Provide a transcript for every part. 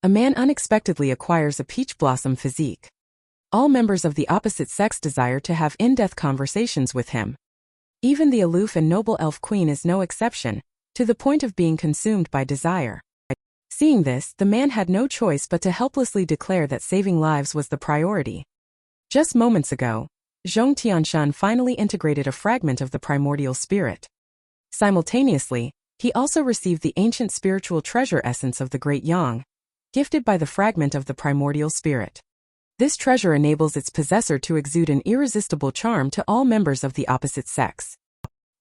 A man unexpectedly acquires a peach blossom physique. All members of the opposite sex desire to have in-depth conversations with him. Even the aloof and noble elf queen is no exception, to the point of being consumed by desire. Seeing this, the man had no choice but to helplessly declare that saving lives was the priority. Just moments ago, Zhong Tianshun finally integrated a fragment of the primordial spirit. Simultaneously, he also received the ancient spiritual treasure essence of the Great Yang, gifted by the fragment of the primordial spirit. This treasure enables its possessor to exude an irresistible charm to all members of the opposite sex.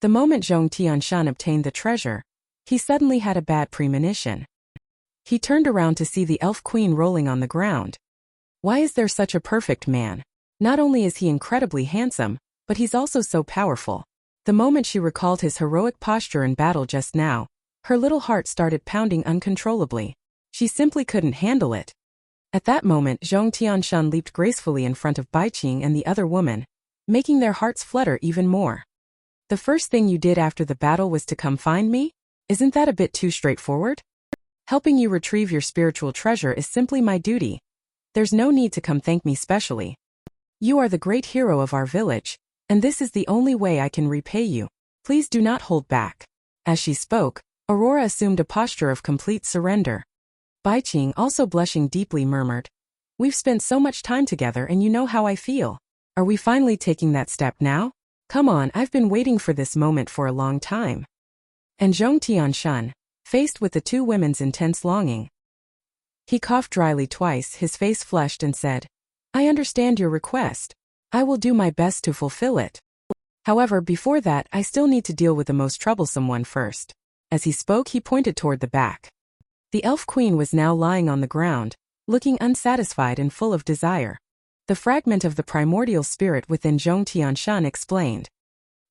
The moment Zhong Tianshun obtained the treasure, he suddenly had a bad premonition. He turned around to see the elf queen rolling on the ground. Why is there such a perfect man? Not only is he incredibly handsome, but he's also so powerful. The moment she recalled his heroic posture in battle just now, her little heart started pounding uncontrollably. She simply couldn't handle it. At that moment, Zhong Tianshun leaped gracefully in front of Baiqing and the other woman, making their hearts flutter even more. The first thing you did after the battle was to come find me? Isn't that a bit too straightforward? Helping you retrieve your spiritual treasure is simply my duty. There's no need to come thank me specially. You are the great hero of our village, and this is the only way I can repay you. Please do not hold back. As she spoke, Aurora assumed a posture of complete surrender. Baiqing, also blushing deeply, murmured, "We've spent so much time together and you know how I feel. Are we finally taking that step now? Come on, I've been waiting for this moment for a long time." And Zhong Tianshun, faced with the two women's intense longing, he coughed dryly twice, his face flushed, and said, "I understand your request. I will do my best to fulfill it. However, before that, I still need to deal with the most troublesome one first." As he spoke, he pointed toward the back. The elf queen was now lying on the ground, looking unsatisfied and full of desire. The fragment of the primordial spirit within Zhong Tianshun explained.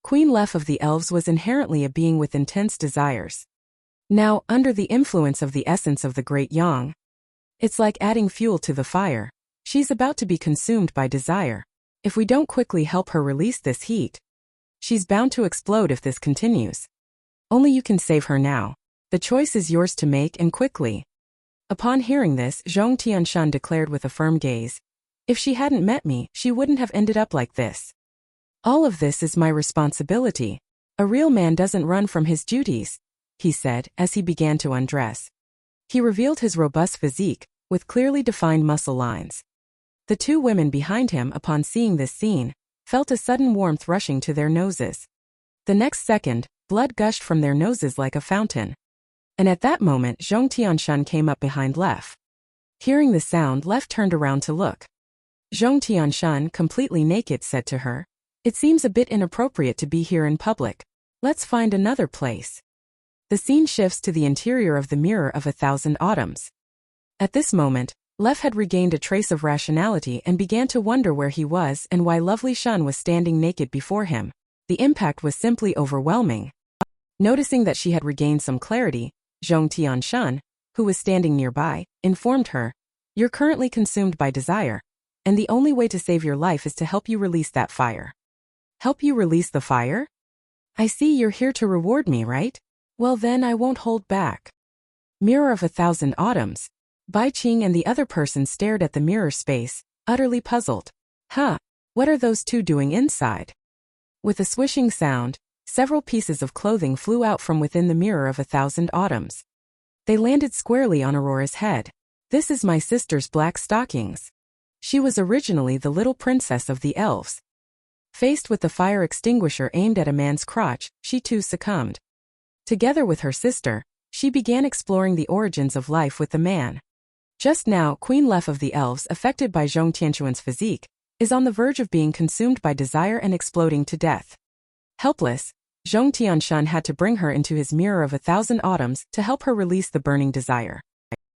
Queen Lef of the elves was inherently a being with intense desires. Now, under the influence of the essence of the Great Yang, it's like adding fuel to the fire. She's about to be consumed by desire. If we don't quickly help her release this heat, she's bound to explode if this continues. Only you can save her now. The choice is yours to make, and quickly. Upon hearing this, Zhong Tianshun declared with a firm gaze, "If she hadn't met me, she wouldn't have ended up like this. All of this is my responsibility. A real man doesn't run from his duties," he said, as he began to undress. He revealed his robust physique, with clearly defined muscle lines. The two women behind him, upon seeing this scene, felt a sudden warmth rushing to their noses. The next second, blood gushed from their noses like a fountain. And at that moment, Zhong Tianshun came up behind Lef. Hearing the sound, Lef turned around to look. Zhong Tianshun, completely naked, said to her, "It seems a bit inappropriate to be here in public. Let's find another place." The scene shifts to the interior of the Mirror of 1,000 Autumns. At this moment, Lef had regained a trace of rationality and began to wonder where he was and why lovely Shun was standing naked before him. The impact was simply overwhelming. Noticing that she had regained some clarity, Zhong Tianshun, who was standing nearby, informed her, "You're currently consumed by desire, and the only way to save your life is to help you release that fire." "Help you release the fire? I see you're here to reward me, right? Well then, I won't hold back." Mirror of 1,000 Autumns. Baiqing and the other person stared at the mirror space, utterly puzzled. Huh, what are those two doing inside? With a swishing sound, several pieces of clothing flew out from within the Mirror of 1,000 Autumns. They landed squarely on Aurora's head. "This is my sister's black stockings. She was originally the little princess of the elves." Faced with the fire extinguisher aimed at a man's crotch, she too succumbed. Together with her sister, she began exploring the origins of life with the man. Just now, Queen Lef of the elves, affected by Zhong Tianshun's physique, is on the verge of being consumed by desire and exploding to death. Helpless, Zhong Tianshun had to bring her into his Mirror of 1,000 Autumns to help her release the burning desire.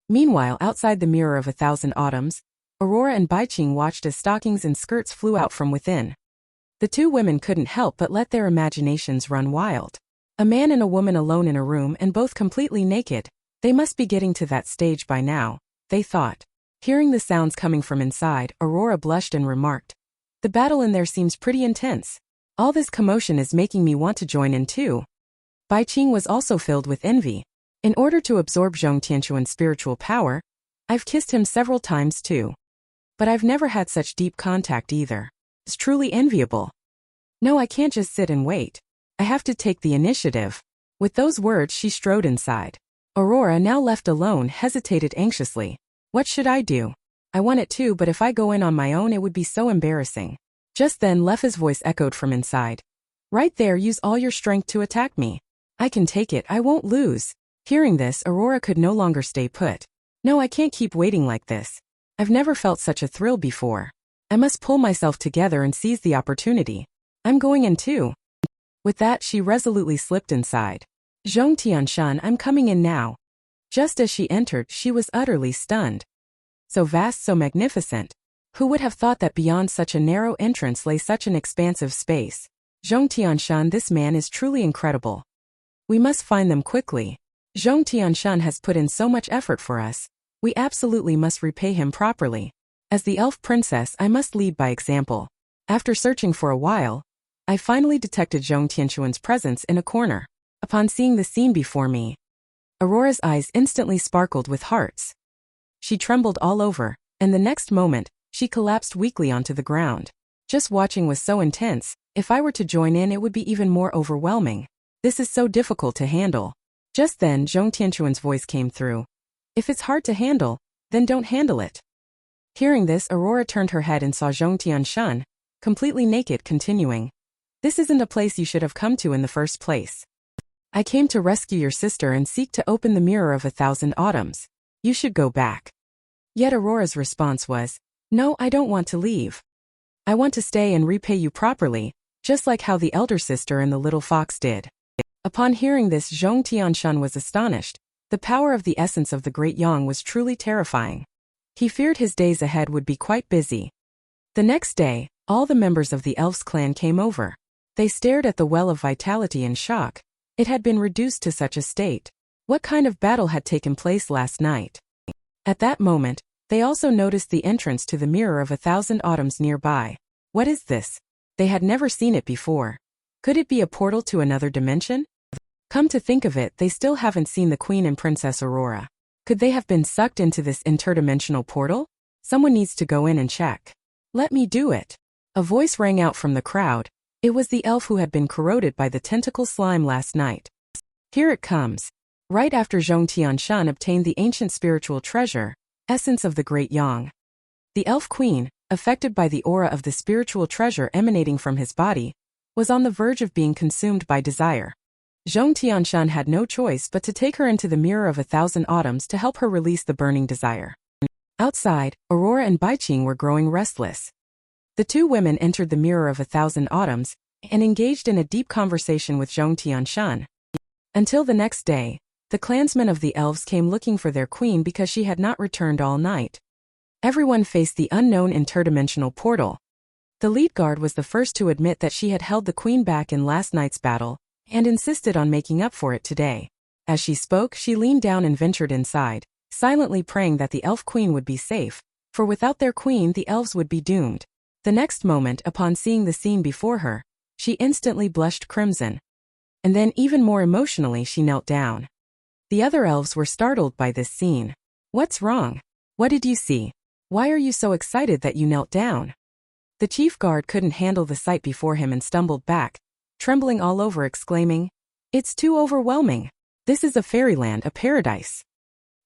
Meanwhile, outside the Mirror of 1,000 Autumns, Aurora and Baiqing watched as stockings and skirts flew out from within. The two women couldn't help but let their imaginations run wild. A man and a woman alone in a room and both completely naked. They must be getting to that stage by now, they thought. Hearing the sounds coming from inside, Aurora blushed and remarked, "The battle in there seems pretty intense. All this commotion is making me want to join in too." Baiqing was also filled with envy. In order to absorb Zhong Tianshun's spiritual power, I've kissed him several times too. But I've never had such deep contact either. It's truly enviable. No, I can't just sit and wait. I have to take the initiative. With those words she strode inside. Aurora, now left alone, hesitated anxiously. What should I do? I want it too, but if I go in on my own it would be so embarrassing. Just then Lefa's voice echoed from inside. Right there, use all your strength to attack me. I can take it, I won't lose. Hearing this, Aurora could no longer stay put. No, I can't keep waiting like this. I've never felt such a thrill before. I must pull myself together and seize the opportunity. I'm going in too. With that, she resolutely slipped inside. Zhong Tianshun, I'm coming in now. Just as she entered, she was utterly stunned. So vast, so magnificent. Who would have thought that beyond such a narrow entrance lay such an expansive space? Zhong Tianshun, this man is truly incredible. We must find them quickly. Zhong Tianshun has put in so much effort for us. We absolutely must repay him properly. As the elf princess, I must lead by example. After searching for a while, I finally detected Zhong Tianshun's presence in a corner. Upon seeing the scene before me, Aurora's eyes instantly sparkled with hearts. She trembled all over, and the next moment, she collapsed weakly onto the ground. Just watching was so intense, if I were to join in it would be even more overwhelming. This is so difficult to handle. Just then Zhong Tianshun's voice came through. If it's hard to handle, then don't handle it. Hearing this, Aurora turned her head and saw Zhong Tianshun, completely naked, continuing. This isn't a place you should have come to in the first place. I came to rescue your sister and seek to open the mirror of 1,000 autumns. You should go back. Yet Aurora's response was, no, I don't want to leave. I want to stay and repay you properly, just like how the elder sister and the little fox did. Upon hearing this, Zhong Tianshun was astonished. The power of the essence of the great Yang was truly terrifying. He feared his days ahead would be quite busy. The next day, all the members of the elves clan came over. They stared at the well of vitality in shock. It had been reduced to such a state. What kind of battle had taken place last night? At that moment, they also noticed the entrance to the mirror of 1,000 autumns nearby. What is this? They had never seen it before. Could it be a portal to another dimension? Come to think of it, they still haven't seen the Queen and Princess Aurora. Could they have been sucked into this interdimensional portal? Someone needs to go in and check. Let me do it. A voice rang out from the crowd. It was the elf who had been corroded by the tentacle slime last night. Here it comes. Right after Zhong Tianshun obtained the ancient spiritual treasure, essence of the great Yang. The elf queen, affected by the aura of the spiritual treasure emanating from his body, was on the verge of being consumed by desire. Zhong Tianshun had no choice but to take her into the mirror of 1,000 autumns to help her release the burning desire. Outside, Aurora and Baiqing were growing restless. The two women entered the mirror of 1,000 autumns and engaged in a deep conversation with Zhong Tianshun. Until the next day, the clansmen of the elves came looking for their queen because she had not returned all night. Everyone faced the unknown interdimensional portal. The lead guard was the first to admit that she had held the queen back in last night's battle and insisted on making up for it today. As she spoke, she leaned down and ventured inside, silently praying that the elf queen would be safe, for without their queen the elves would be doomed. The next moment, upon seeing the scene before her, she instantly blushed crimson. And then even more emotionally she knelt down. The other elves were startled by this scene. What's wrong? What did you see? Why are you so excited that you knelt down? The chief guard couldn't handle the sight before him and stumbled back, trembling all over, exclaiming, It's too overwhelming. This is a fairyland, a paradise.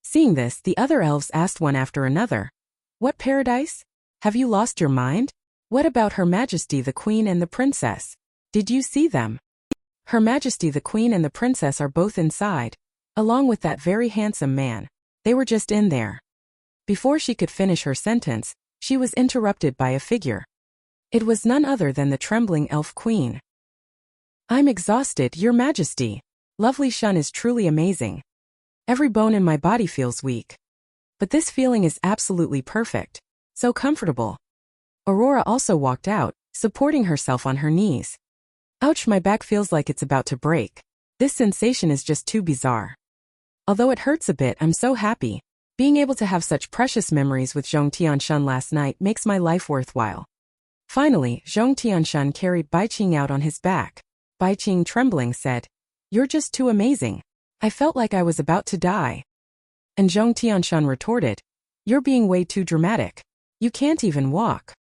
Seeing this, the other elves asked one after another, What paradise? Have you lost your mind? What about Her Majesty the Queen and the Princess? Did you see them? Her Majesty the Queen and the Princess are both inside, along with that very handsome man. They were just in there. Before she could finish her sentence, she was interrupted by a figure. It was none other than the trembling elf queen. I'm exhausted, Your Majesty. Lovely Shun is truly amazing. Every bone in my body feels weak. But this feeling is absolutely perfect. So comfortable. Aurora also walked out, supporting herself on her knees. Ouch, my back feels like it's about to break. This sensation is just too bizarre. Although it hurts a bit, I'm so happy. Being able to have such precious memories with Zhong Tianshun last night makes my life worthwhile. Finally, Zhong Tianshun carried Baiqing out on his back. Baiqing, trembling, said, You're just too amazing. I felt like I was about to die. And Zhong Tianshun retorted, You're being way too dramatic. You can't even walk.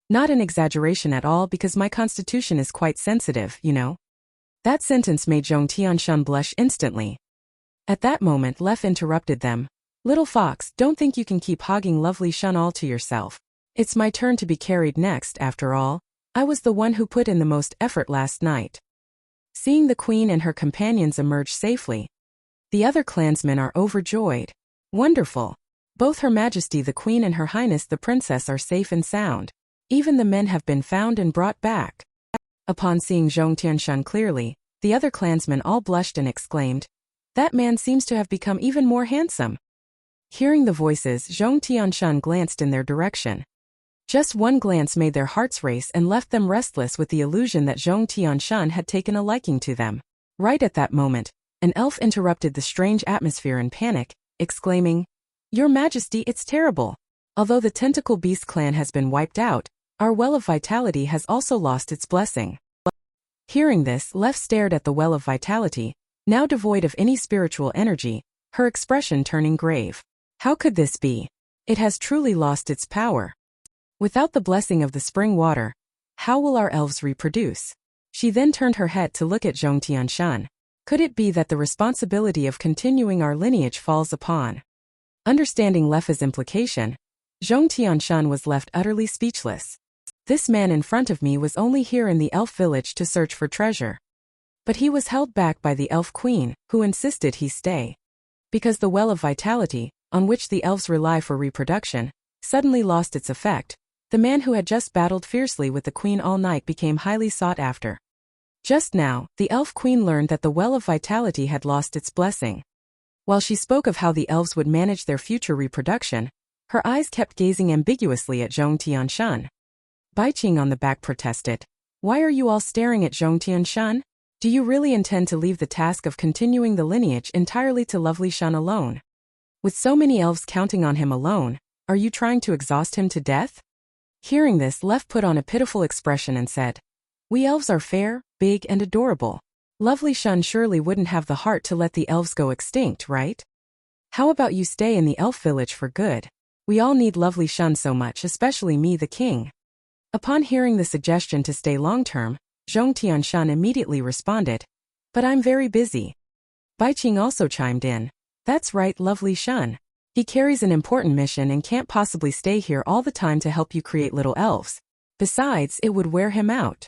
Not an exaggeration at all because my constitution is quite sensitive, you know. That sentence made Zhong Tianshun blush instantly. At that moment Lef interrupted them. Little fox, don't think you can keep hogging lovely Shun all to yourself. It's my turn to be carried next, after all. I was the one who put in the most effort last night. Seeing the queen and her companions emerge safely, the other clansmen are overjoyed. Wonderful. Both Her Majesty the Queen and Her Highness the Princess are safe and sound. Even the men have been found and brought back. Upon seeing Zhong Tianshun clearly, the other clansmen all blushed and exclaimed, "That man seems to have become even more handsome." Hearing the voices, Zhong Tianshun glanced in their direction. Just one glance made their hearts race and left them restless with the illusion that Zhong Tianshun had taken a liking to them. Right at that moment, an elf interrupted the strange atmosphere in panic, exclaiming, "Your Majesty, it's terrible. Although the Tentacle Beast clan has been wiped out, our Well of Vitality has also lost its blessing." Hearing this, Lef stared at the Well of Vitality, now devoid of any spiritual energy, her expression turning grave. How could this be? It has truly lost its power. Without the blessing of the spring water, how will our elves reproduce? She then turned her head to look at Zhong Tianshun. Could it be that the responsibility of continuing our lineage falls upon? Understanding Lef's implication, Zhong Tianshun was left utterly speechless. This man in front of me was only here in the elf village to search for treasure. But he was held back by the elf queen, who insisted he stay. Because the Well of Vitality, on which the elves rely for reproduction, suddenly lost its effect, the man who had just battled fiercely with the queen all night became highly sought after. Just now, the elf queen learned that the Well of Vitality had lost its blessing. While she spoke of how the elves would manage their future reproduction, her eyes kept gazing ambiguously at Zhong Tianshun. Baiqing on the back protested, "Why are you all staring at Zhong Tianshun? Do you really intend to leave the task of continuing the lineage entirely to lovely Shun alone? With so many elves counting on him alone, are you trying to exhaust him to death?" Hearing this, Lef put on a pitiful expression and said, "We elves are fair, big and adorable. Lovely Shun surely wouldn't have the heart to let the elves go extinct, right? How about you stay in the elf village for good? We all need lovely Shun so much, especially me the king." Upon hearing the suggestion to stay long-term, Zhong Tianshun immediately responded, "But I'm very busy." Baiqing also chimed in, "That's right, lovely Shun. He carries an important mission and can't possibly stay here all the time to help you create little elves. Besides, it would wear him out."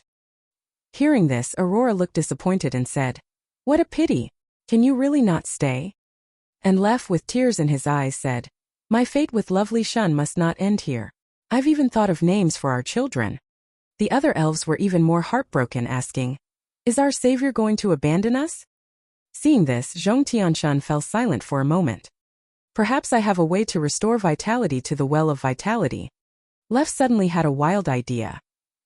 Hearing this, Aurora looked disappointed and said, "What a pity. Can you really not stay?" And Lef, with tears in his eyes, said, "My fate with lovely Shun must not end here. I've even thought of names for our children." The other elves were even more heartbroken, asking, "Is our savior going to abandon us?" Seeing this, Zhong Tianshun fell silent for a moment. "Perhaps I have a way to restore vitality to the Well of Vitality." Lef suddenly had a wild idea.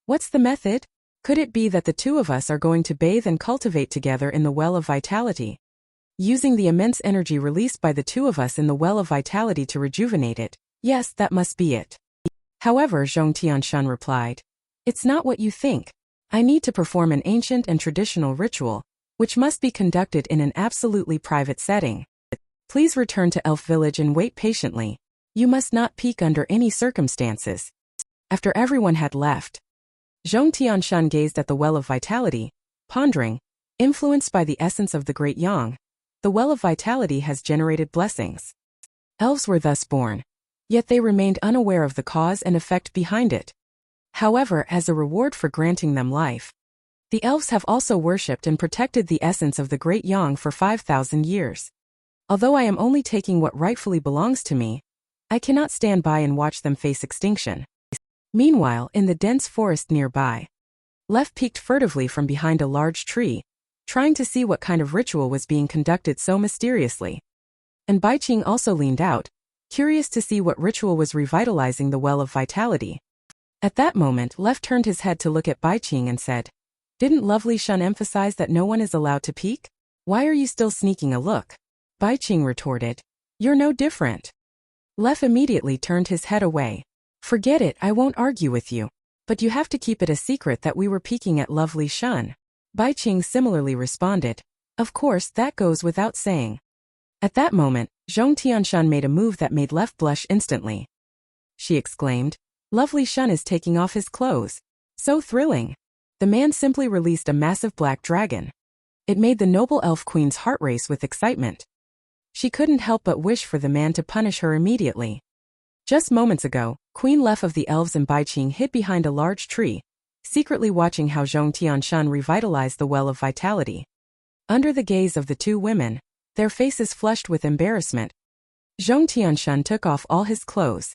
"What's the method? Could it be that the two of us are going to bathe and cultivate together in the Well of Vitality? Using the immense energy released by the two of us in the Well of Vitality to rejuvenate it? Yes, that must be it." However, Zhong Tianshun replied, "It's not what you think. I need to perform an ancient and traditional ritual, which must be conducted in an absolutely private setting. Please return to Elf Village and wait patiently. You must not peek under any circumstances." After everyone had left, Zhong Tianshun gazed at the Well of Vitality, pondering, influenced by the essence of the Great Yang, the Well of Vitality has generated blessings. Elves were thus born, yet they remained unaware of the cause and effect behind it. However, as a reward for granting them life, the elves have also worshipped and protected the essence of the Great Yang for 5,000 years. Although I am only taking what rightfully belongs to me, I cannot stand by and watch them face extinction. Meanwhile, in the dense forest nearby, Lef peeked furtively from behind a large tree, trying to see what kind of ritual was being conducted so mysteriously. And Baiqing also leaned out, curious to see what ritual was revitalizing the Well of Vitality. At that moment, Lef turned his head to look at Baiqing and said, "Didn't lovely Shun emphasize that no one is allowed to peek? Why are you still sneaking a look?" Baiqing retorted, "You're no different." Lef immediately turned his head away. "Forget it, I won't argue with you. But you have to keep it a secret that we were peeking at lovely Shun." Baiqing similarly responded, "Of course, that goes without saying." At that moment, Zhong Tianshun made a move that made Left blush instantly. She exclaimed, "Lovely Shun is taking off his clothes. So thrilling." The man simply released a massive black dragon. It made the noble elf queen's heart race with excitement. She couldn't help but wish for the man to punish her immediately. Just moments ago, Queen Lef of the elves and Baiqing hid behind a large tree, secretly watching how Zhong Tianshun revitalized the well of vitality. Under the gaze of the two women, their faces flushed with embarrassment, Zhong Tianshun took off all his clothes.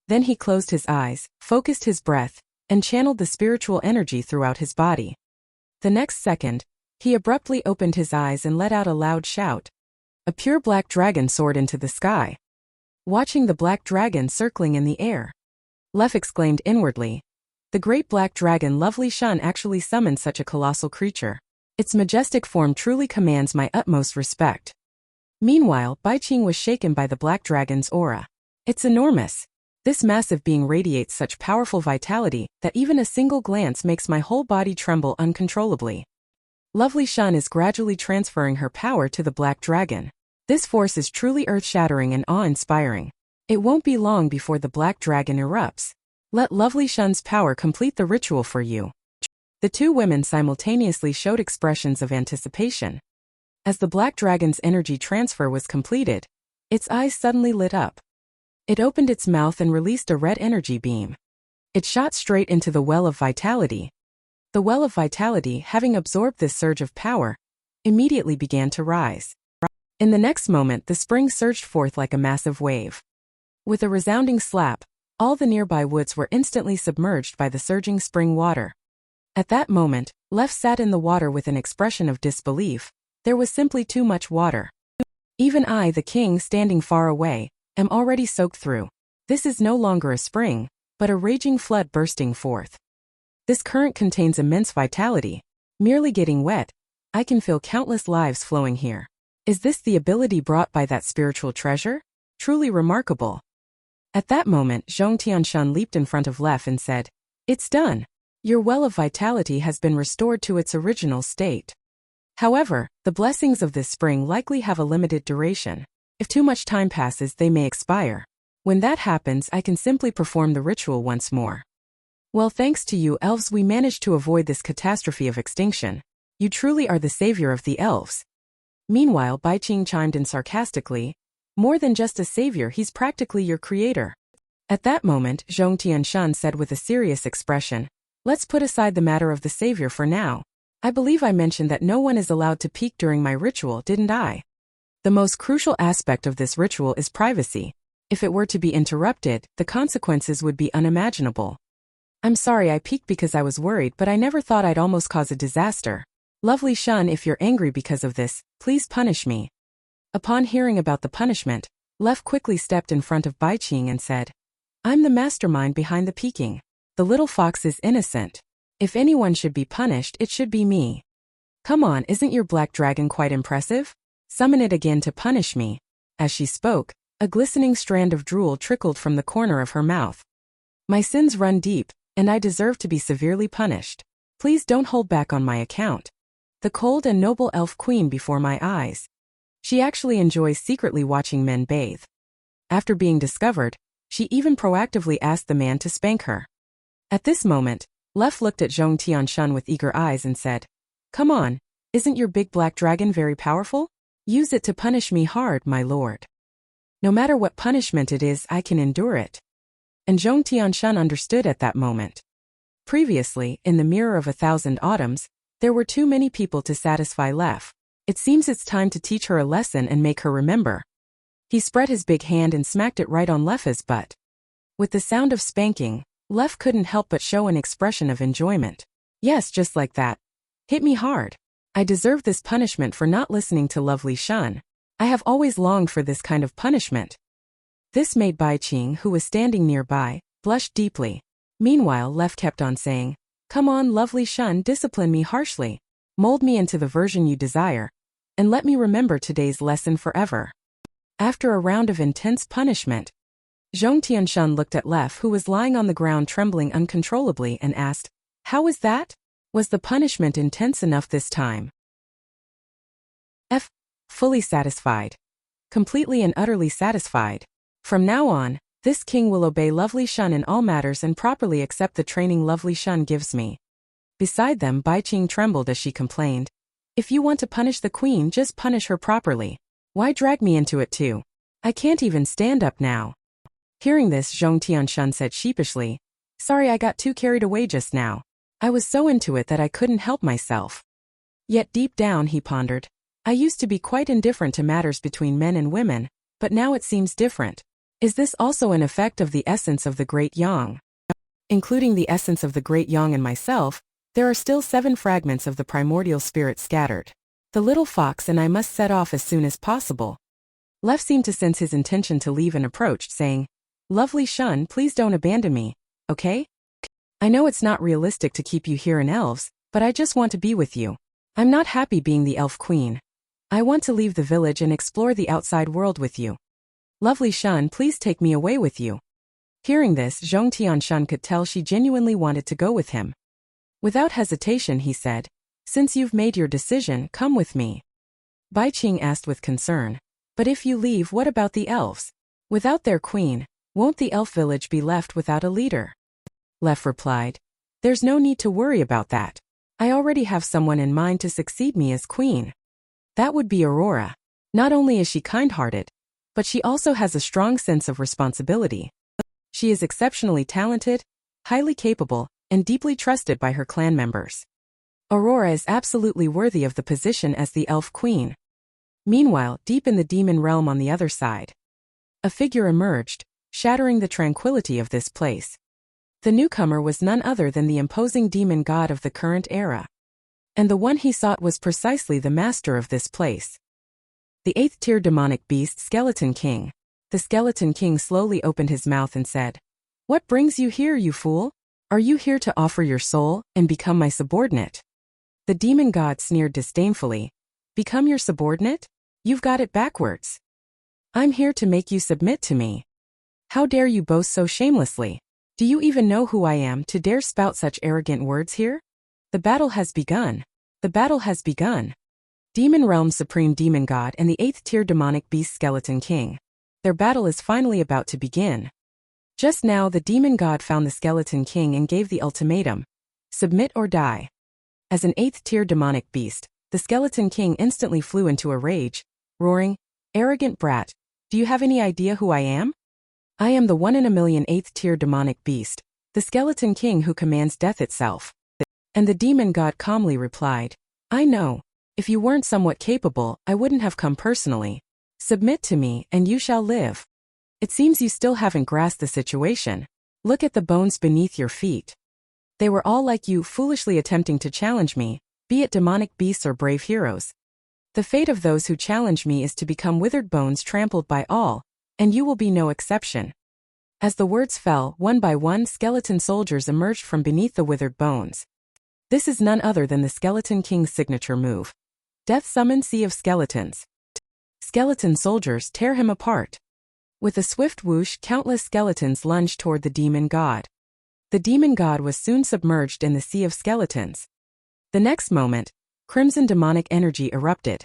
Then he closed his eyes, focused his breath, and channeled the spiritual energy throughout his body. The next second, he abruptly opened his eyes and let out a loud shout. A pure black dragon soared into the sky. Watching the black dragon circling in the air, Lef exclaimed inwardly, "The great black dragon Lovely Shun actually summoned such a colossal creature. Its majestic form truly commands my utmost respect." Meanwhile, Baiqing was shaken by the black dragon's aura. It's enormous. This massive being radiates such powerful vitality that even a single glance makes my whole body tremble uncontrollably. Lovely Shun is gradually transferring her power to the black dragon. This force is truly earth-shattering and awe-inspiring. It won't be long before the black dragon erupts. Let Lovely Shun's power complete the ritual for you. The two women simultaneously showed expressions of anticipation. As the black dragon's energy transfer was completed, its eyes suddenly lit up. It opened its mouth and released a red energy beam. It shot straight into the well of vitality. The well of vitality, having absorbed this surge of power, immediately began to rise. In the next moment, the spring surged forth like a massive wave. With a resounding slap, all the nearby woods were instantly submerged by the surging spring water. At that moment, Lef sat in the water with an expression of disbelief. There was simply too much water. Even I, the king standing far away, am already soaked through. This is no longer a spring, but a raging flood bursting forth. This current contains immense vitality. Merely getting wet, I can feel countless lives flowing here. Is this the ability brought by that spiritual treasure? Truly remarkable. At that moment, Zhong Tianshun leaped in front of Lef and said, "It's done. Your well of vitality has been restored to its original state. However, the blessings of this spring likely have a limited duration. If too much time passes, they may expire. When that happens, I can simply perform the ritual once more." Well, thanks to you elves, we managed to avoid this catastrophe of extinction. You truly are the savior of the elves. Meanwhile, Baiqing chimed in sarcastically, "More than just a savior, he's practically your creator." At that moment, Zhong Tianshun said with a serious expression, "Let's put aside the matter of the savior for now. I believe I mentioned that no one is allowed to peek during my ritual, didn't I? The most crucial aspect of this ritual is privacy. If it were to be interrupted, the consequences would be unimaginable. I'm sorry I peeked because I was worried, but I never thought I'd almost cause a disaster. Lovely Shun, if you're angry because of this, please punish me." Upon hearing about the punishment, Lef quickly stepped in front of Baiqing and said, "I'm the mastermind behind the peeking. The little fox is innocent. If anyone should be punished, it should be me. Come on, isn't your black dragon quite impressive? Summon it again to punish me." As she spoke, a glistening strand of drool trickled from the corner of her mouth. "My sins run deep, and I deserve to be severely punished. Please don't hold back on my account." The cold and noble elf queen before my eyes. She actually enjoys secretly watching men bathe. After being discovered, she even proactively asked the man to spank her. At this moment, Lef looked at Zhong Tianshun with eager eyes and said, "Come on, isn't your big black dragon very powerful? Use it to punish me hard, my lord. No matter what punishment it is, I can endure it." And Zhong Tianshun understood at that moment. Previously, in the Mirror of 1,000 Autumns, there were too many people to satisfy Lef. It seems it's time to teach her a lesson and make her remember. He spread his big hand and smacked it right on Lef's butt. With the sound of spanking, Lef couldn't help but show an expression of enjoyment. "Yes, just like that. Hit me hard. I deserve this punishment for not listening to Lovely Shun. I have always longed for this kind of punishment." This made Baiqing, who was standing nearby, blush deeply. Meanwhile, Lef kept on saying, "Come on, Lovely Shun, discipline me harshly. Mold me into the version you desire, and let me remember today's lesson forever." After a round of intense punishment, Zhong Tianshun looked at Lef, who was lying on the ground trembling uncontrollably, and asked, "How was that? Was the punishment intense enough this time?" Fully satisfied. completely and utterly satisfied. From now on, this king will obey Lovely Shun in all matters and properly accept the training Lovely Shun gives me. Beside them, Bai Qing trembled as she complained. If you want to punish the queen, just punish her properly. Why drag me into it too? I can't even stand up now. Hearing this, Zhong Tianshun said sheepishly, Sorry, I got too carried away just now. I was so into it that I couldn't help myself. Yet deep down, he pondered, I used to be quite indifferent to matters between men and women, but now it seems different. Is this also an effect of the essence of the Great Yang? Including the essence of the Great Yang and myself, there are still 7 fragments of the primordial spirit scattered. The little fox and I must set off as soon as possible. Left seemed to sense his intention to leave and approached, saying, Lovely Shun, please don't abandon me, okay? I know it's not realistic to keep you here in elves, but I just want to be with you. I'm not happy being the elf queen. I want to leave the village and explore the outside world with you. Lovely Shun, please take me away with you. Hearing this, Zhong Tianshun could tell she genuinely wanted to go with him. Without hesitation, he said, Since you've made your decision, come with me. Bai Qing asked with concern, But if you leave, what about the elves? Without their queen, won't the elf village be left without a leader? Lef replied, There's no need to worry about that. I already have someone in mind to succeed me as queen. That would be Aurora. Not only is she kind-hearted, but she also has a strong sense of responsibility. She is exceptionally talented, highly capable, and deeply trusted by her clan members. Aurora is absolutely worthy of the position as the elf queen. Meanwhile, deep in the demon realm on the other side, a figure emerged, shattering the tranquility of this place. The newcomer was none other than the imposing demon god of the current era. And the one he sought was precisely the master of this place. The 8th-tier demonic beast, Skeleton King. The Skeleton King slowly opened his mouth and said, What brings you here, you fool? Are you here to offer your soul and become my subordinate? The demon god sneered disdainfully. Become your subordinate? You've got it backwards. I'm here to make you submit to me. How dare you boast so shamelessly? Do you even know who I am to dare spout such arrogant words here? The battle has begun. The battle has begun. Demon Realm's supreme demon god and the 8th-tier demonic beast Skeleton King. Their battle is finally about to begin. Just now the demon god found the Skeleton King and gave the ultimatum. Submit or die. As an 8th-tier demonic beast, the Skeleton King instantly flew into a rage, roaring, Arrogant brat, do you have any idea who I am? I am the 1 in a million 8th-tier demonic beast, the Skeleton King who commands death itself. And the demon god calmly replied, I know. If you weren't somewhat capable, I wouldn't have come personally. Submit to me, and you shall live. It seems you still haven't grasped the situation. Look at the bones beneath your feet. They were all like you, foolishly attempting to challenge me, be it demonic beasts or brave heroes. The fate of those who challenge me is to become withered bones trampled by all, and you will be no exception. As the words fell, one by one skeleton soldiers emerged from beneath the withered bones. This is none other than the Skeleton King's signature move. Death Summon Sea of Skeletons. Skeleton soldiers tear him apart. With a swift whoosh, countless skeletons lunged toward the demon god. The demon god was soon submerged in the sea of skeletons. The next moment, crimson demonic energy erupted.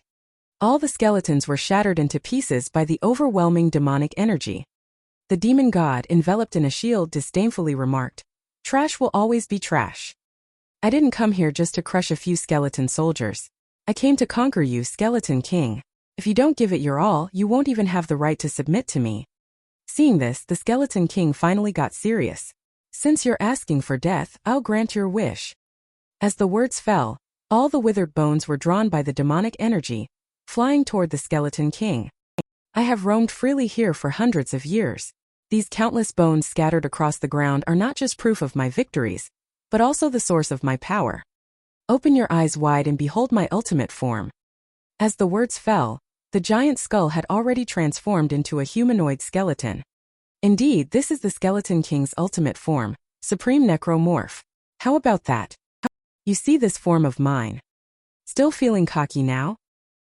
All the skeletons were shattered into pieces by the overwhelming demonic energy. The demon god, enveloped in a shield, disdainfully remarked, Trash will always be trash. I didn't come here just to crush a few skeleton soldiers. I came to conquer you, Skeleton King. If you don't give it your all, you won't even have the right to submit to me. Seeing this, the Skeleton King finally got serious. Since you're asking for death, I'll grant your wish. As the words fell, all the withered bones were drawn by the demonic energy, flying toward the Skeleton King. I have roamed freely here for hundreds of years. These countless bones scattered across the ground are not just proof of my victories, but also the source of my power. Open your eyes wide and behold my ultimate form. As the words fell, the giant skull had already transformed into a humanoid skeleton. Indeed, this is the Skeleton King's ultimate form, Supreme Necromorph. How about that? You see this form of mine. Still feeling cocky now?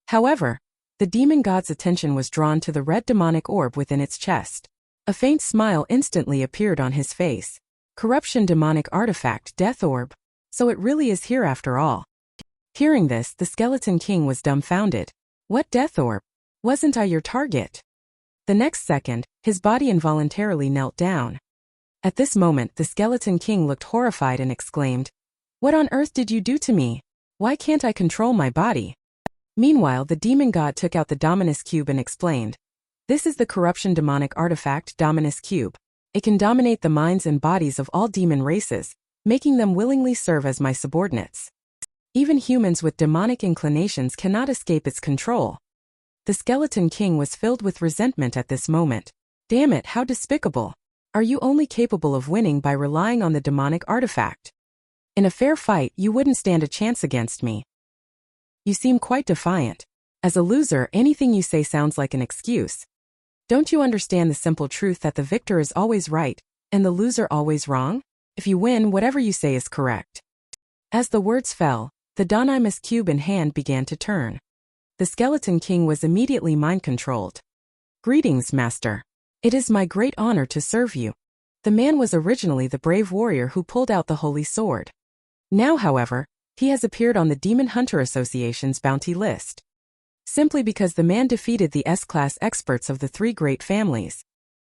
However, the demon god's attention was drawn to the red demonic orb within its chest. A faint smile instantly appeared on his face. Corruption demonic artifact, Death Orb. So it really is here after all. Hearing this, the Skeleton King was dumbfounded. What Death Orb? Wasn't I your target? The next second, his body involuntarily knelt down. At this moment, the Skeleton King looked horrified and exclaimed, "What on earth did you do to me? Why can't I control my body?" Meanwhile, the demon god took out the Dominus Cube and explained, "This is the corruption demonic artifact Dominus Cube. It can dominate the minds and bodies of all demon races, making them willingly serve as my subordinates. Even humans with demonic inclinations cannot escape its control." The Skeleton King was filled with resentment at this moment. Damn it, how despicable. Are you only capable of winning by relying on the demonic artifact? In a fair fight, you wouldn't stand a chance against me. You seem quite defiant. As a loser, anything you say sounds like an excuse. Don't you understand the simple truth that the victor is always right, and the loser always wrong? If you win, whatever you say is correct. As the words fell, the Dominus Cube in hand began to turn. The Skeleton King was immediately mind-controlled. "Greetings, Master. It is my great honor to serve you." The man was originally the brave warrior who pulled out the holy sword. Now, however, he has appeared on the Demon Hunter Association's bounty list. Simply because the man defeated the S-class experts of the three great families.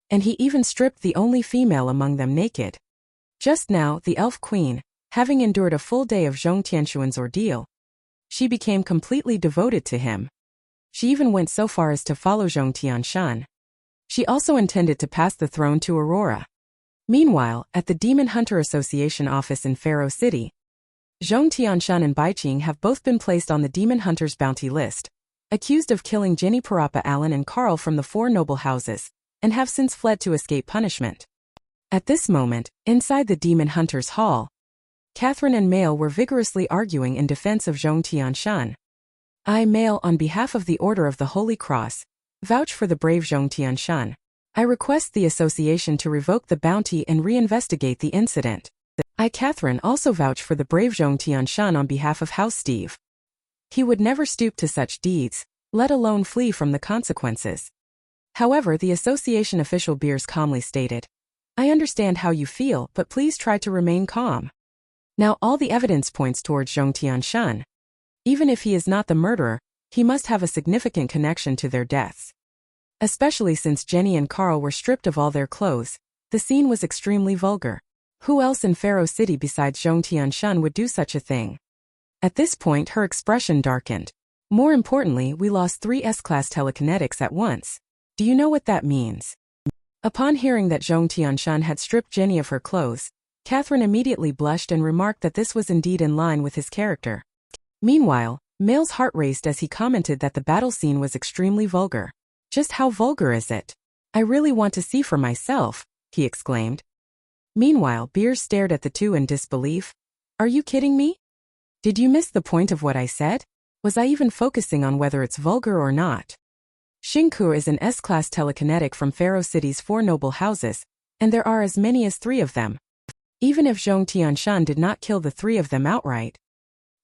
And he even stripped the only female among them naked. Just now, the Elf Queen, having endured a full day of Zhong Tianshun's ordeal, she became completely devoted to him. She even went so far as to follow Zhong Tianshun. She also intended to pass the throne to Aurora. Meanwhile, at the Demon Hunter Association office in Pharaoh City, Zhong Tianshun and Baiqing have both been placed on the Demon Hunter's bounty list, accused of killing Jenny Parappa Allen and Carl from the Four Noble Houses, and have since fled to escape punishment. At this moment, inside the Demon Hunter's hall, Catherine and Mail were vigorously arguing in defense of Zhong Tianshun. I, Mail, on behalf of the Order of the Holy Cross, vouch for the brave Zhong Tianshun. I request the association to revoke the bounty and reinvestigate the incident. I, Catherine, also vouch for the brave Zhong Tianshun on behalf of House Steve. He would never stoop to such deeds, let alone flee from the consequences. However, the association official Beers calmly stated, I understand how you feel, but please try to remain calm. Now all the evidence points towards Zhong Tianshun. Even if he is not the murderer, he must have a significant connection to their deaths. Especially since Jenny and Carl were stripped of all their clothes, the scene was extremely vulgar. Who else in Pharaoh City besides Zhong Tianshun would do such a thing? At this point her expression darkened. More importantly, we lost 3 S-class telekinetics at once. Do you know what that means? Upon hearing that Zhong Tianshun had stripped Jenny of her clothes, Catherine immediately blushed and remarked that this was indeed in line with his character. Meanwhile, Mail's heart raced as he commented that the battle scene was extremely vulgar. Just how vulgar is it? I really want to see for myself, he exclaimed. Meanwhile, Beers stared at the two in disbelief. Are you kidding me? Did you miss the point of what I said? Was I even focusing on whether it's vulgar or not? Xingku is an S-class telekinetic from Pharaoh City's 4 noble houses, and there are as many as 3 of them. Even if Zhong Tianshun did not kill the 3 of them outright,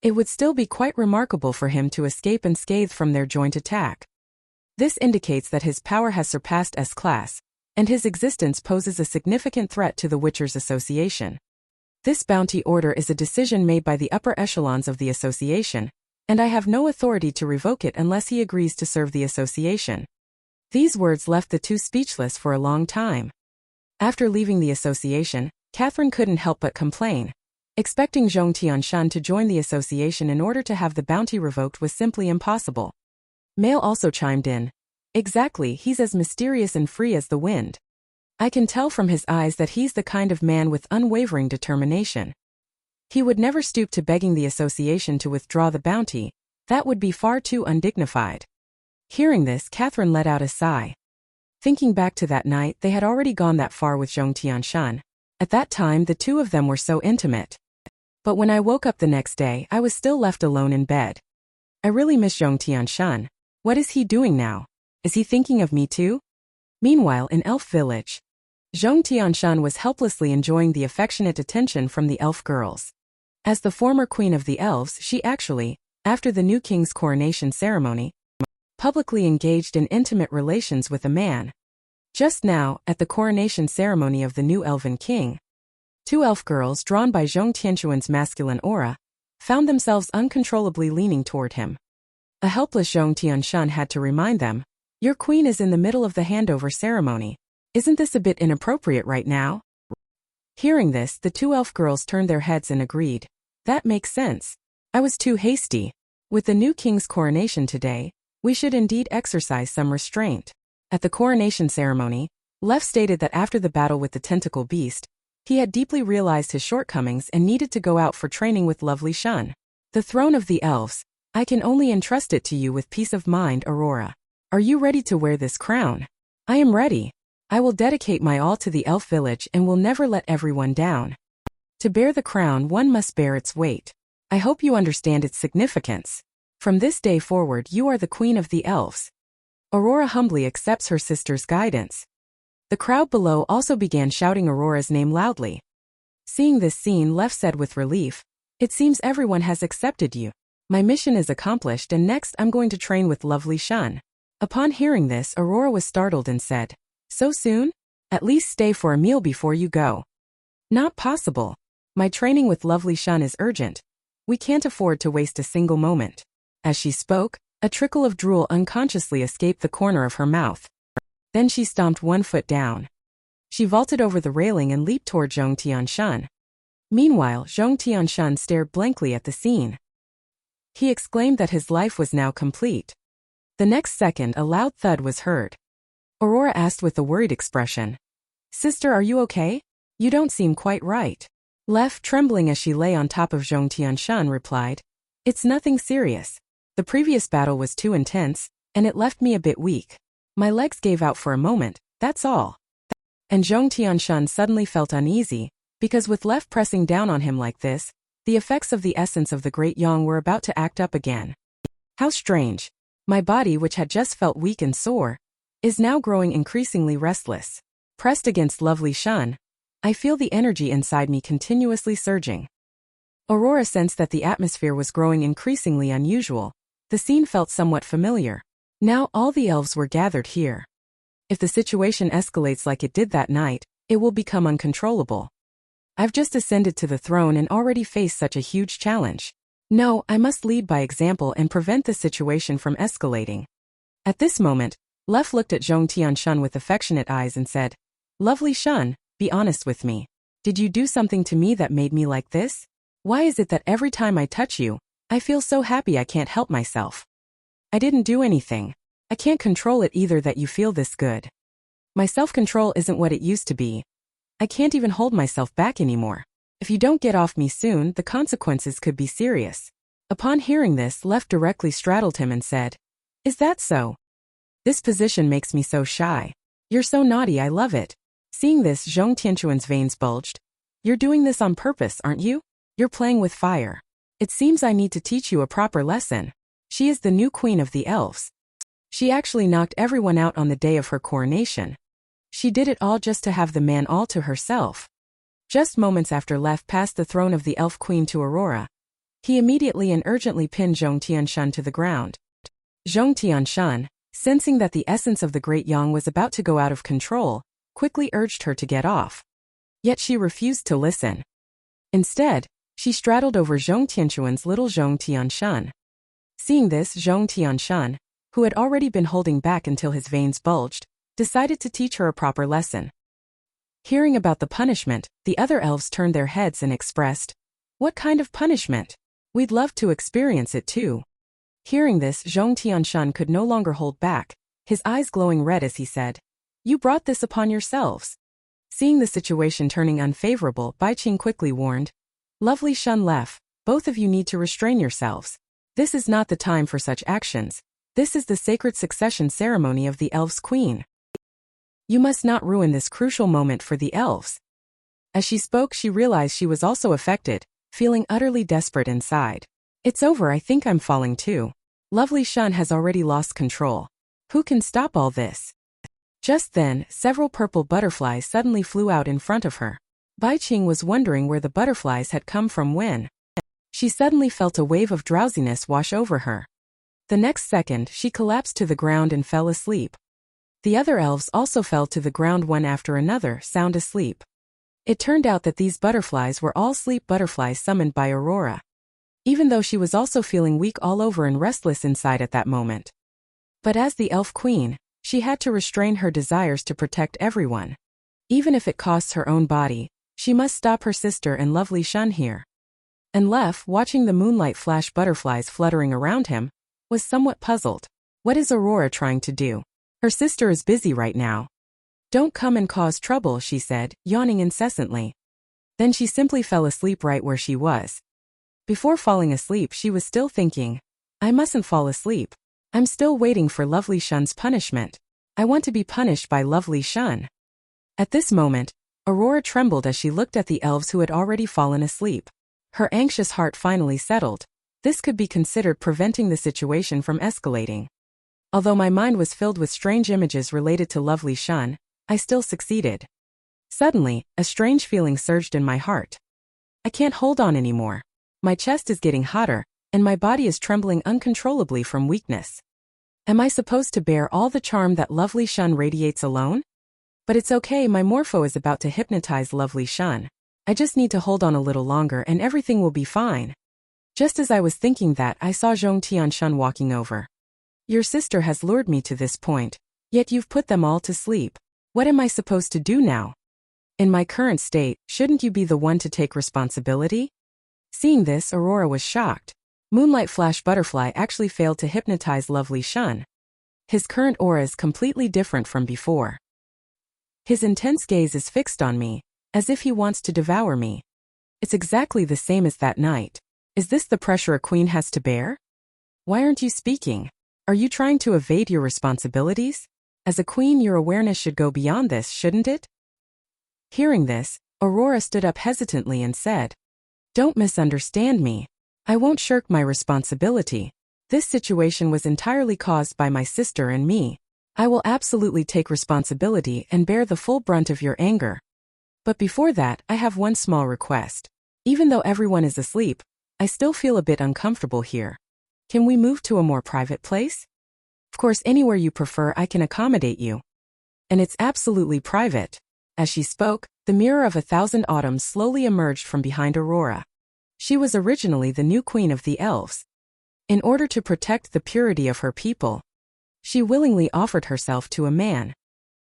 it would still be quite remarkable for him to escape unscathed from their joint attack. This indicates that his power has surpassed S-class, and his existence poses a significant threat to the Witchers Association. This bounty order is a decision made by the upper echelons of the association, and I have no authority to revoke it unless he agrees to serve the association. These words left the two speechless for a long time. After leaving the association, Catherine couldn't help but complain. Expecting Zhong Tianshun to join the association in order to have the bounty revoked was simply impossible. Mail also chimed in. Exactly, he's as mysterious and free as the wind. I can tell from his eyes that he's the kind of man with unwavering determination. He would never stoop to begging the association to withdraw the bounty. That would be far too undignified. Hearing this, Catherine let out a sigh. Thinking back to that night, they had already gone that far with Zhong Tianshun. At that time, the two of them were so intimate. But when I woke up the next day, I was still left alone in bed. I really miss Zhong Tianshun. What is he doing now? Is he thinking of me too? Meanwhile, in Elf Village, Zhong Tianshun was helplessly enjoying the affectionate attention from the elf girls. As the former queen of the elves, she actually, after the new king's coronation ceremony, publicly engaged in intimate relations with a man. Just now, at the coronation ceremony of the new elven king, 2 elf girls drawn by Zhong Tianshun's masculine aura, found themselves uncontrollably leaning toward him. A helpless Zhong Tianshun had to remind them, Your queen is in the middle of the handover ceremony. Isn't this a bit inappropriate right now? Hearing this, the two elf girls turned their heads and agreed. That makes sense. I was too hasty. With the new king's coronation today, we should indeed exercise some restraint. At the coronation ceremony, Lef stated that after the battle with the tentacle beast, he had deeply realized his shortcomings and needed to go out for training with lovely Shun. The throne of the elves, I can only entrust it to you with peace of mind, Aurora. Are you ready to wear this crown? I am ready. I will dedicate my all to the elf village and will never let everyone down. To bear the crown, one must bear its weight. I hope you understand its significance. From this day forward, you are the queen of the elves. Aurora humbly accepts her sister's guidance. The crowd below also began shouting Aurora's name loudly. Seeing this scene, Lef said with relief, "It seems everyone has accepted you. My mission is accomplished and next I'm going to train with lovely Shun." Upon hearing this, Aurora was startled and said, "So soon? At least stay for a meal before you go." "Not possible. My training with lovely Shun is urgent. We can't afford to waste a single moment." As she spoke, a trickle of drool unconsciously escaped the corner of her mouth. Then she stomped one foot down. She vaulted over the railing and leaped toward Zhong Tianshun. Meanwhile, Zhong Tianshun stared blankly at the scene. He exclaimed that his life was now complete. The next second, a loud thud was heard. Aurora asked with a worried expression, "Sister, are you okay? You don't seem quite right." Lef, trembling as she lay on top of Zhong Tianshun, replied, "It's nothing serious. The previous battle was too intense, and it left me a bit weak. My legs gave out for a moment, that's all." And Zhong Tianshun suddenly felt uneasy, because with Lef pressing down on him like this, the effects of the essence of the Great Yang were about to act up again. How strange. My body, which had just felt weak and sore, is now growing increasingly restless. Pressed against lovely Shun, I feel the energy inside me continuously surging. Aurora sensed that the atmosphere was growing increasingly unusual. The scene felt somewhat familiar. Now all the elves were gathered here. If the situation escalates like it did that night, it will become uncontrollable. I've just ascended to the throne and already faced such a huge challenge. No, I must lead by example and prevent the situation from escalating. At this moment, Lef looked at Zhong Tianshun with affectionate eyes and said, "Lovely Shun, be honest with me. Did you do something to me that made me like this? Why is it that every time I touch you, I feel so happy I can't help myself?" "I didn't do anything. I can't control it either that you feel this good. My self-control isn't what it used to be. I can't even hold myself back anymore. If you don't get off me soon, the consequences could be serious." Upon hearing this, Lef directly straddled him and said, "Is that so? This position makes me so shy. You're so naughty, I love it." Seeing this, Zhong Tianshun's veins bulged. "You're doing this on purpose, aren't you? You're playing with fire. It seems I need to teach you a proper lesson. She is the new queen of the elves. She actually knocked everyone out on the day of her coronation. She did it all just to have the man all to herself." Just moments after Lef passed the throne of the elf queen to Aurora, he immediately and urgently pinned Zhong Tianshun to the ground. Zhong Tianshun, sensing that the essence of the Great Yang was about to go out of control, quickly urged her to get off. Yet she refused to listen. Instead, she straddled over Zhong Tianshun's little Zhong Tianshun. Seeing this, Zhong Tianshun, who had already been holding back until his veins bulged, decided to teach her a proper lesson. Hearing about the punishment, the other elves turned their heads and expressed, "What kind of punishment? We'd love to experience it too." Hearing this, Zhong Tianshun could no longer hold back, his eyes glowing red as he said, "You brought this upon yourselves." Seeing the situation turning unfavorable, Bai Qing quickly warned, "Lovely Shun Lef, both of you need to restrain yourselves. This is not the time for such actions. This is the sacred succession ceremony of the elves' queen. You must not ruin this crucial moment for the elves." As she spoke, she realized she was also affected, feeling utterly desperate inside. "It's over, I think I'm falling too. Lovely Shun has already lost control. Who can stop all this?" Just then, several purple butterflies suddenly flew out in front of her. Bai Qing was wondering where the butterflies had come from when she suddenly felt a wave of drowsiness wash over her. The next second, she collapsed to the ground and fell asleep. The other elves also fell to the ground one after another, sound asleep. It turned out that these butterflies were all sleep butterflies summoned by Aurora. Even though she was also feeling weak all over and restless inside at that moment. But as the elf queen, She had to restrain her desires to protect everyone. Even if it costs her own body, she must stop her sister and lovely Shun here. And Lef, watching the moonlight flash butterflies fluttering around him, was somewhat puzzled. What is Aurora trying to do? Her sister is busy right now. Don't come and cause trouble, she said, yawning incessantly. Then she simply fell asleep right where she was. Before falling asleep, she was still thinking, I mustn't fall asleep. I'm still waiting for lovely Shun's punishment. I want to be punished by lovely Shun. At this moment, Aurora trembled as she looked at the elves who had already fallen asleep. Her anxious heart finally settled. This could be considered preventing the situation from escalating. Although my mind was filled with strange images related to lovely Shun, I still succeeded. Suddenly, a strange feeling surged in my heart. I can't hold on anymore. My chest is getting hotter, and my body is trembling uncontrollably from weakness. Am I supposed to bear all the charm that lovely Shun radiates alone? But it's okay, my morpho is about to hypnotize lovely Shun. I just need to hold on a little longer and everything will be fine. Just as I was thinking that, I saw Zhong Tianshun walking over. Your sister has lured me to this point, yet you've put them all to sleep. What am I supposed to do now? In my current state, shouldn't you be the one to take responsibility? Seeing this, Aurora was shocked. Moonlight Flash Butterfly actually failed to hypnotize lovely Shun. His current aura is completely different from before. His intense gaze is fixed on me, as if he wants to devour me. It's exactly the same as that night. Is this the pressure a queen has to bear? Why aren't you speaking? Are you trying to evade your responsibilities? As a queen, your awareness should go beyond this, shouldn't it? Hearing this, Aurora stood up hesitantly and said, Don't misunderstand me. I won't shirk my responsibility. This situation was entirely caused by my sister and me. I will absolutely take responsibility and bear the full brunt of your anger. But before that, I have one small request. Even though everyone is asleep, I still feel a bit uncomfortable here. Can we move to a more private place? Of course, anywhere you prefer, I can accommodate you. And it's absolutely private. As she spoke, the mirror of 1,000 autumns slowly emerged from behind Aurora. She was originally the new queen of the elves. In order to protect the purity of her people, she willingly offered herself to a man.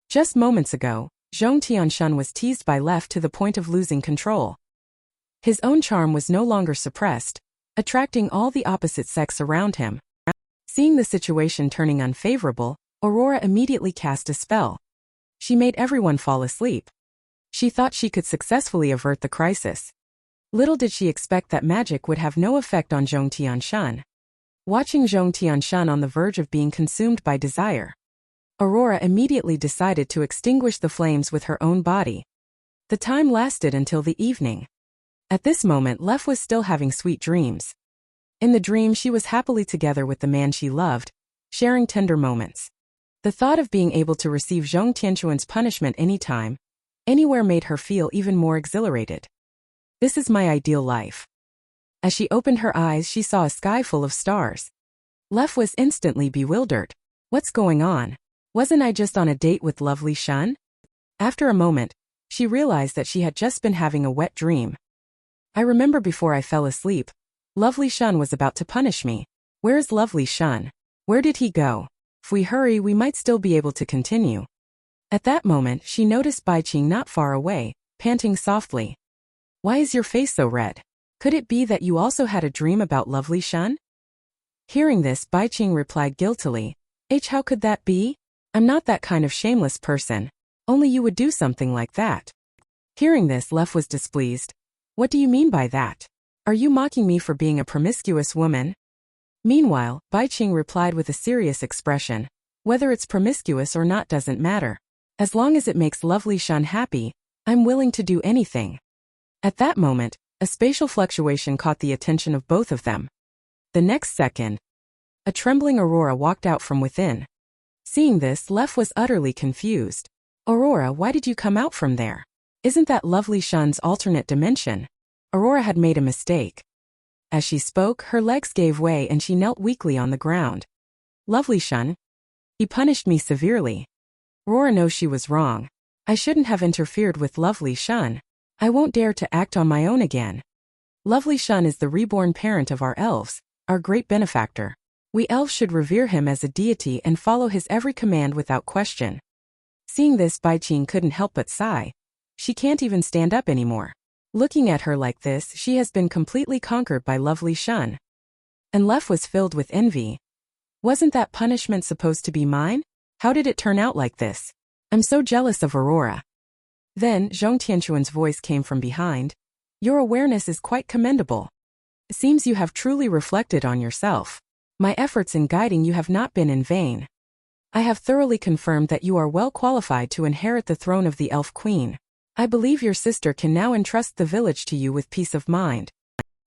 Just moments ago, Zhong Tianshun was teased by Lef to the point of losing control. His own charm was no longer suppressed, attracting all the opposite sex around him. Seeing the situation turning unfavorable, Aurora immediately cast a spell. She made everyone fall asleep. She thought she could successfully avert the crisis. Little did she expect that magic would have no effect on Zhong Tianshun. Watching Zhong Tianshun on the verge of being consumed by desire, Aurora immediately decided to extinguish the flames with her own body. The time lasted until the evening. At this moment, Lef was still having sweet dreams. In the dream, she was happily together with the man she loved, sharing tender moments. The thought of being able to receive Zhong Tianshun's punishment anytime, anywhere made her feel even more exhilarated. This is my ideal life. As she opened her eyes, she saw a sky full of stars. Lef was instantly bewildered. What's going on? Wasn't I just on a date with lovely Shun? After a moment, she realized that she had just been having a wet dream. I remember before I fell asleep, lovely Shun was about to punish me. Where's lovely Shun? Where did he go? If we hurry, we might still be able to continue. At that moment, she noticed Bai Qing not far away, panting softly. Why is your face so red? Could it be that you also had a dream about lovely Shun? Hearing this, Bai Qing replied guiltily, How could that be? I'm not that kind of shameless person. Only you would do something like that. Hearing this, Lef was displeased. What do you mean by that? Are you mocking me for being a promiscuous woman? Meanwhile, Bai Qing replied with a serious expression. Whether it's promiscuous or not doesn't matter. As long as it makes lovely Shun happy, I'm willing to do anything. At that moment, a spatial fluctuation caught the attention of both of them. The next second, a trembling Aurora walked out from within. Seeing this, Lef was utterly confused. Aurora, why did you come out from there? Isn't that lovely Shun's alternate dimension? Aurora had made a mistake. As she spoke, her legs gave way and she knelt weakly on the ground. Lovely Shun. He punished me severely. Aurora knows she was wrong. I shouldn't have interfered with lovely Shun. I won't dare to act on my own again. Lovely Shun is the reborn parent of our elves, our great benefactor. We elves should revere him as a deity and follow his every command without question. Seeing this, Baiqing couldn't help but sigh. She can't even stand up anymore. Looking at her like this, she has been completely conquered by lovely Shun. And Lef was filled with envy. Wasn't that punishment supposed to be mine? How did it turn out like this? I'm so jealous of Aurora. Then, Zhong Tianshun's voice came from behind. Your awareness is quite commendable. It seems you have truly reflected on yourself. My efforts in guiding you have not been in vain. I have thoroughly confirmed that you are well qualified to inherit the throne of the Elf Queen. I believe your sister can now entrust the village to you with peace of mind.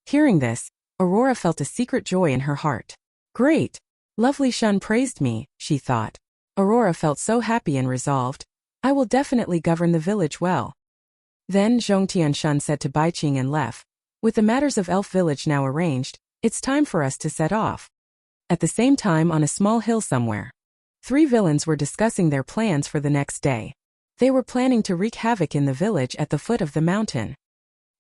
Hearing this, Aurora felt a secret joy in her heart. Great! Lovely Shun praised me, she thought. Aurora felt so happy and resolved. I will definitely govern the village well. Then Zhong Tianshun said to Baiqing and Lef, with the matters of Elf Village now arranged, it's time for us to set off. At the same time, on a small hill somewhere, 3 villains were discussing their plans for the next day. They were planning to wreak havoc in the village at the foot of the mountain.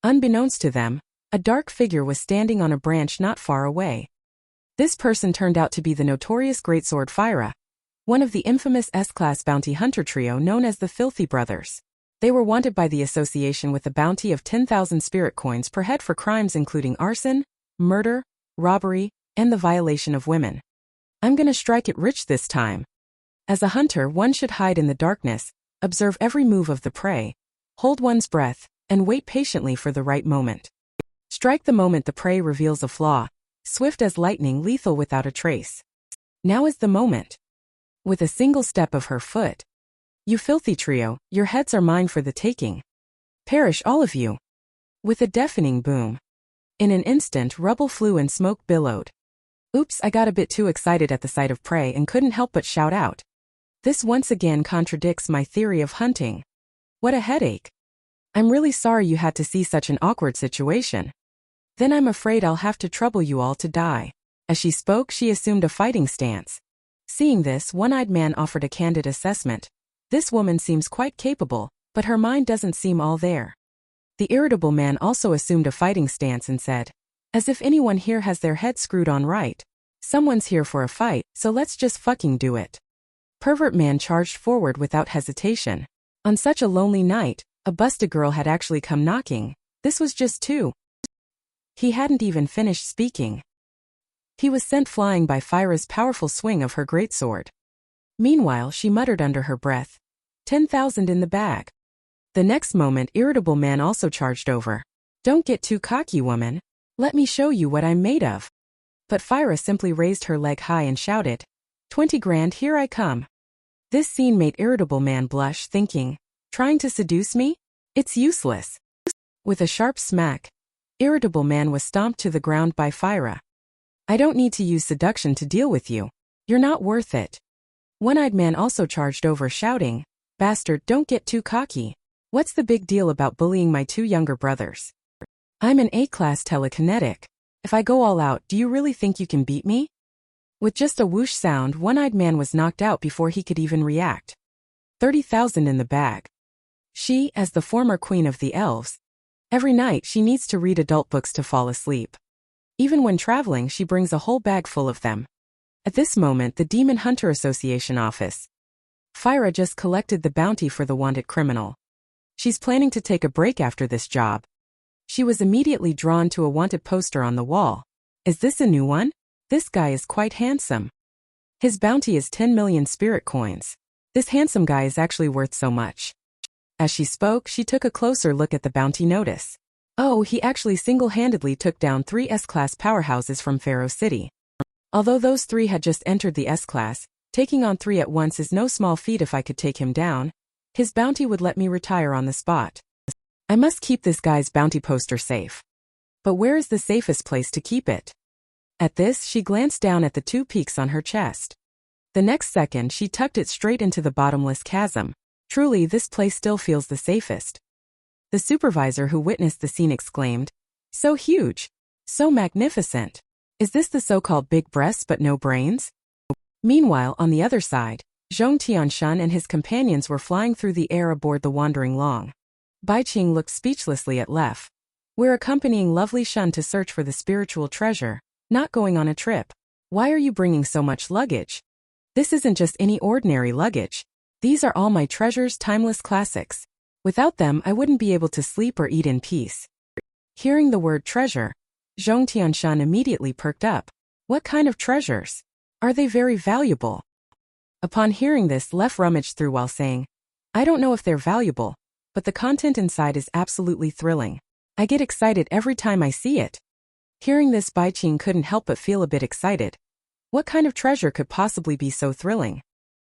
Unbeknownst to them, a dark figure was standing on a branch not far away. This person turned out to be the notorious greatsword Phyra, one of the infamous S-class bounty hunter trio known as the Filthy Brothers. They were wanted by the association with a bounty of 10,000 spirit coins per head for crimes including arson, murder, robbery, and the violation of women. I'm gonna strike it rich this time. As a hunter, one should hide in the darkness, observe every move of the prey, hold one's breath, and wait patiently for the right moment. Strike the moment the prey reveals a flaw, swift as lightning, lethal without a trace. Now is the moment. With a single step of her foot. You filthy trio, your heads are mine for the taking. Perish all of you. With a deafening boom. In an instant, rubble flew and smoke billowed. Oops, I got a bit too excited at the sight of prey and couldn't help but shout out. This once again contradicts my theory of hunting. What a headache. I'm really sorry you had to see such an awkward situation. Then I'm afraid I'll have to trouble you all to die. As she spoke, she assumed a fighting stance. Seeing this, one-eyed man offered a candid assessment. This woman seems quite capable, but her mind doesn't seem all there. The irritable man also assumed a fighting stance and said, as if anyone here has their head screwed on right. Someone's here for a fight, so let's just fucking do it. Pervert man charged forward without hesitation. On such a lonely night, a busted girl had actually come knocking. This was just too. He hadn't even finished speaking. He was sent flying by Phyra's powerful swing of her greatsword. Meanwhile, she muttered under her breath, 10,000 in the bag. The next moment, irritable man also charged over. Don't get too cocky, woman. Let me show you what I'm made of. But Phyra simply raised her leg high and shouted, 20 grand, here I come. This scene made irritable man blush, thinking, trying to seduce me? It's useless. With a sharp smack, irritable man was stomped to the ground by Phyra. I don't need to use seduction to deal with you. You're not worth it. One-eyed man also charged over, shouting, bastard, don't get too cocky. What's the big deal about bullying my 2 younger brothers? I'm an A-class telekinetic. If I go all out, do you really think you can beat me? With just a whoosh sound, one-eyed man was knocked out before he could even react. 30,000 in the bag. She, as the former queen of the elves, every night she needs to read adult books to fall asleep. Even when traveling, she brings a whole bag full of them. At this moment, the Demon Hunter Association office. Phyra just collected the bounty for the wanted criminal. She's planning to take a break after this job. She was immediately drawn to a wanted poster on the wall. Is this a new one? This guy is quite handsome. His bounty is 10 million spirit coins. This handsome guy is actually worth so much. As she spoke, she took a closer look at the bounty notice. Oh, he actually single-handedly took down 3 S-class powerhouses from Pharaoh City. Although those 3 had just entered the S-class, taking on 3 at once is no small feat. If I could take him down, his bounty would let me retire on the spot. I must keep this guy's bounty poster safe. But where is the safest place to keep it? At this, she glanced down at the 2 peaks on her chest. The next second, she tucked it straight into the bottomless chasm. Truly, this place still feels the safest. The supervisor who witnessed the scene exclaimed, so huge, so magnificent. Is this the so-called big breasts but no brains? Meanwhile, on the other side, Zhong Tianshun and his companions were flying through the air aboard the Wandering Long. Baiqing looked speechlessly at Lef. We're accompanying lovely Shun to search for the spiritual treasure, not going on a trip. Why are you bringing so much luggage? This isn't just any ordinary luggage. These are all my treasures, timeless classics. Without them, I wouldn't be able to sleep or eat in peace. Hearing the word treasure, Zhong Tianshun immediately perked up. What kind of treasures? Are they very valuable? Upon hearing this, Lef rummaged through while saying, I don't know if they're valuable, but the content inside is absolutely thrilling. I get excited every time I see it. Hearing this, Baiqing couldn't help but feel a bit excited. What kind of treasure could possibly be so thrilling?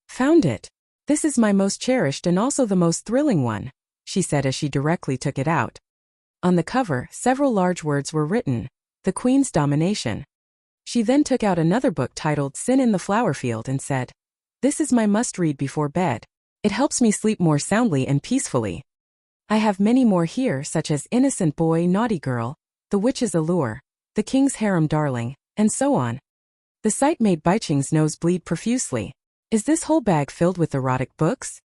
Found it. This is my most cherished and also the most thrilling one, she said as she directly took it out. On the cover, several large words were written, The Queen's Domination. She then took out another book titled Sin in the Flower Field and said, This is my must-read before bed. It helps me sleep more soundly and peacefully. I have many more here, such as Innocent Boy, Naughty Girl, The Witch's Allure, The King's Harem Darling, and so on. The sight made Baiqing's nose bleed profusely. Is this whole bag filled with erotic books?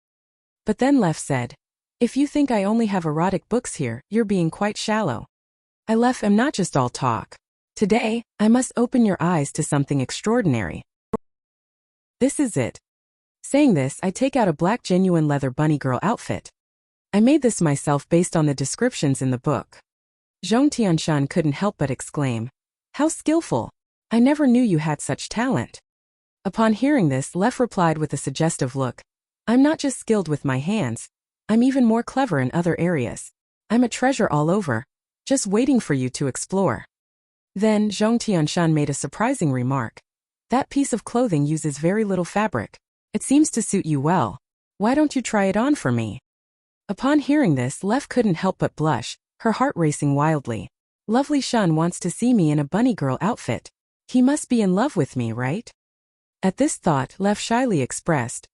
But then Lef said, If you think I only have erotic books here, you're being quite shallow. I Lef am not just all talk. Today, I must open your eyes to something extraordinary. This is it. Saying this, I take out a black genuine leather bunny girl outfit. I made this myself based on the descriptions in the book. Zhong Tianshun couldn't help but exclaim, How skillful! I never knew you had such talent. Upon hearing this, Lef replied with a suggestive look, I'm not just skilled with my hands, I'm even more clever in other areas. I'm a treasure all over, just waiting for you to explore. Then Zhong Tianshun made a surprising remark. That piece of clothing uses very little fabric. It seems to suit you well. Why don't you try it on for me? Upon hearing this, Lef couldn't help but blush, her heart racing wildly. Lovely Shun wants to see me in a bunny girl outfit. He must be in love with me, right? At this thought, Lef shyly expressed,